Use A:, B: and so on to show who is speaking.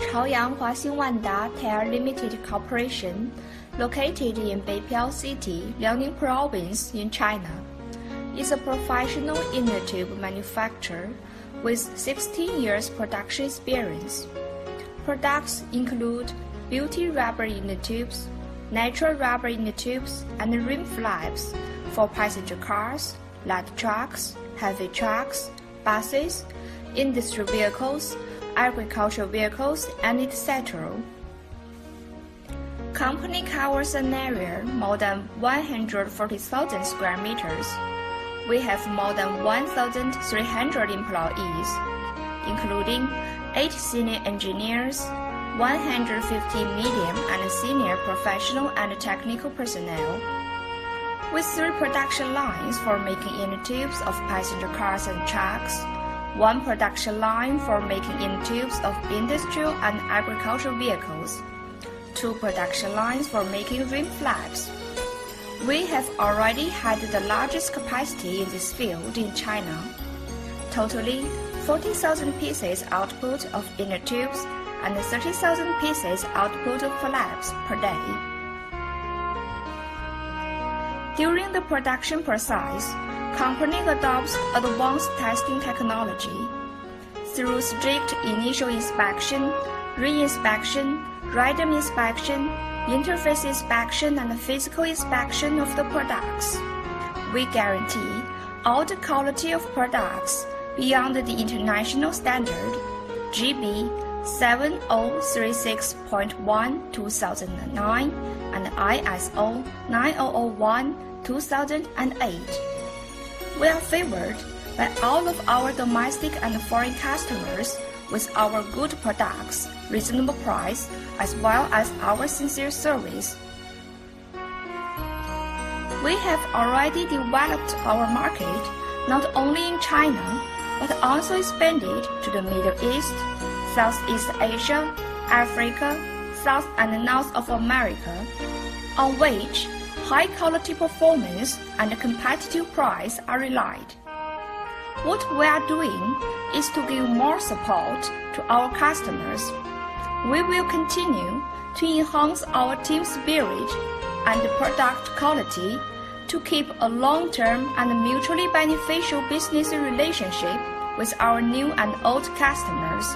A: Chaoyang Huaxin Wanda Tire Limited Corporation, located in Beipiao City, Liaoning Province in China, is a professional inner tube manufacturer with 16 years production experience. Products include beauty rubber inner tubes, natural rubber inner tubes, and rim flaps for passenger cars, light trucks, heavy trucks, buses, industry vehicles, agricultural vehicles, and etc. Company covers an area more than 140,000 square meters. We have more than 1,300 employees, including 8 senior engineers, 150 medium and senior professional and technical personnel, with 3 production lines for making inner tubes of passenger cars and trucks, 1 production line for making inner tubes of industrial and agricultural vehicles, 2 production lines for making rim flaps. We have already had the largest capacity in this field in China, totally 40,000 pieces output of inner tubes and 30,000 pieces output of flaps per day. During the production process, company adopts advanced testing technology. Through strict initial inspection, re-inspection, random inspection, interface inspection, and physical inspection of the products, we guarantee all the quality of products beyond the international standard GB 7036.1 2009 and ISO 9001-2008. We are favored by all of our domestic and foreign customers with our good products, reasonable price, as well as our sincere service. We have already developed our market not only in China, but also expanded to the Middle East, Southeast Asia, Africa, South and North of America, on which high-quality performance and competitive price are relied. What we are doing is to give more support to our customers. We will continue to enhance our team spirit and product quality to keep a long-term and mutually beneficial business relationship with our new and old customers.